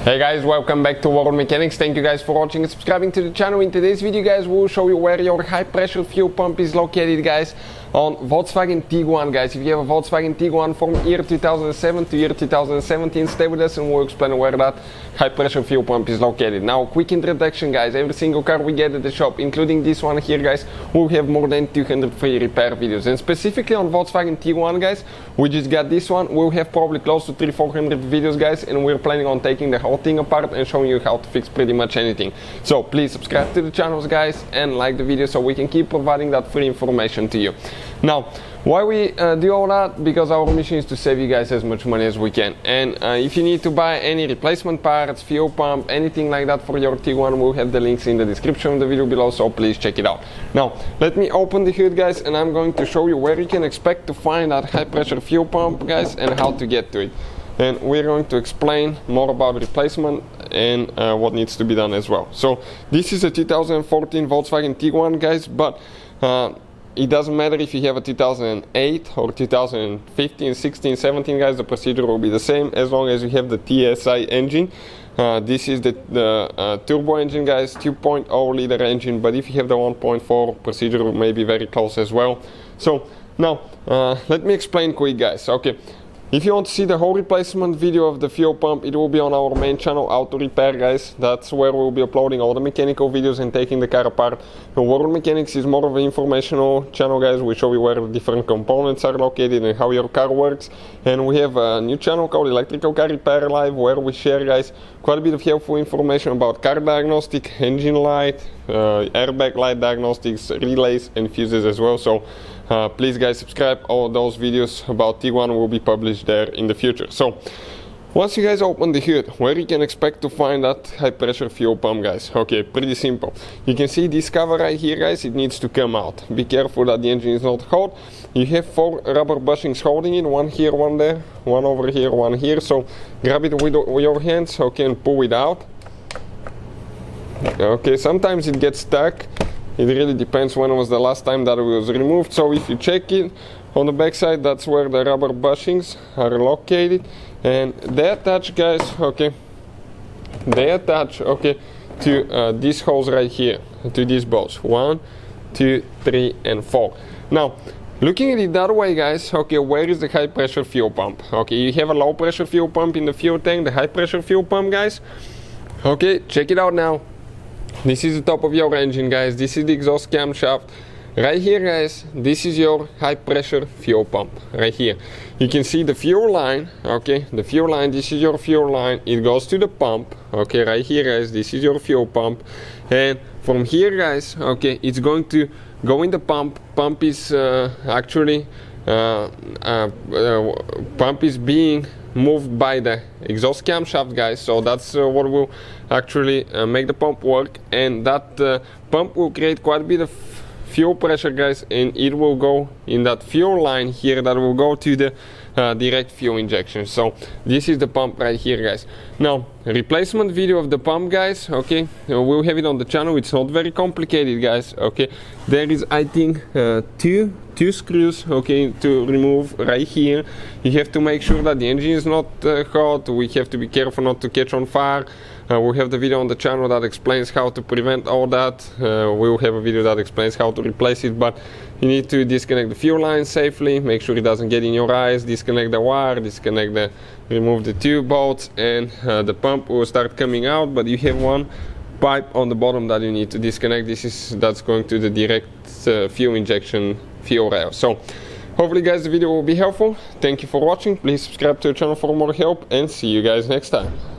Hey guys, welcome back to World Mechanics. Thank you guys for watching and subscribing to the channel. In today's video guys, we'll show you where your high pressure fuel pump is located guys on Volkswagen Tiguan guys. If you have a Volkswagen Tiguan from year 2007 to year 2017, stay with us and we'll explain where that high pressure fuel pump is located. Now, quick introduction guys, every single car we get at the shop, including this one here guys, will have more than 200 free repair videos. And specifically on Volkswagen Tiguan guys, we just got this one, we'll have probably close to 300-400 videos guys, and we're planning on taking the whole thing apart and showing you how to fix pretty much anything. So please subscribe to the channels guys and like the video so we can keep providing that free information to you. Now, why we do all that? Because our mission is to save you guys as much money as we can. And if you need to buy any replacement parts, fuel pump, anything like that for your Tiguan, we'll have the links in the description of the video below, so please check it out. Now, let me open the hood guys, and I'm going to show you where you can expect to find that high pressure fuel pump guys and how to get to it. And we're going to explain more about replacement and what needs to be done as well. So this is a 2014 Volkswagen Tiguan guys, but it doesn't matter if you have a 2008 or 2015, 16, 17 guys, the procedure will be the same as long as you have the TSI engine. This is the turbo engine guys, 2.0 liter engine, but if you have the 1.4, procedure may be very close as well. So now let me explain quick guys. Okay, if you want to see the whole replacement video of the fuel pump, it will be on our main channel, Auto Repair guys. That's where we'll be uploading all the mechanical videos and taking the car apart. The World Mechanics is more of an informational channel guys. We show you where the different components are located and how your car works. And we have a new channel called Electrical Car Repair Live, where we share guys quite a bit of helpful information about car diagnostic, engine light, airbag light diagnostics, relays and fuses as well. So please guys subscribe. All those videos about Tiguan will be published there in the future. So once you guys open the hood, where you can expect to find that high pressure fuel pump guys? Okay, pretty simple. You can see this cover right here guys, it needs to come out. Be careful that the engine is not hot. You have 4 rubber bushings holding it, one here, one there, one over here, one here. So grab it with your hands, okay, and pull it out. Okay, sometimes it gets stuck. It really depends when was the last time that it was removed. So if you check it on the back side, that's where the rubber bushings are located, and they attach guys, okay, they attach, okay, to these holes right here, to these bolts, 1, 2, 3 and 4. Now looking at it that way guys, okay, where is the high pressure fuel pump? Okay, you have a low pressure fuel pump in the fuel tank, the high pressure fuel pump guys, okay, check it out now. This is the top of your engine guys, this is the exhaust camshaft. Right here guys, this is your high pressure fuel pump, right here. You can see the fuel line, okay, the fuel line, this is your fuel line, it goes to the pump, okay, right here guys, this is your fuel pump. And from here guys, okay, it's going to go in the pump. Pump is actually, pump is being moved by the exhaust camshaft guys, so that's what will actually make the pump work, and that pump will create quite a bit of fuel pressure guys, and it will go in that fuel line here that will go to the direct fuel injection. So this is the pump right here guys. Now replacement video of the pump guys, okay, we'll have it on the channel. It's not very complicated guys, okay. There is, I think, two screws, okay, to remove right here. You have to make sure that the engine is not hot. We have to be careful not to catch on fire. We have the video on the channel that explains how to prevent all that. We'll have a video that explains how to replace it, but you need to disconnect the fuel line safely, make sure it doesn't get in your eyes, disconnect the wire, remove the 2 bolts, and the pump will start coming out, but you have one pipe on the bottom that you need to disconnect. That's going to the direct fuel injection fuel rail. So hopefully guys the video will be helpful. Thank you for watching. Please subscribe to the channel for more help, and see you guys next time.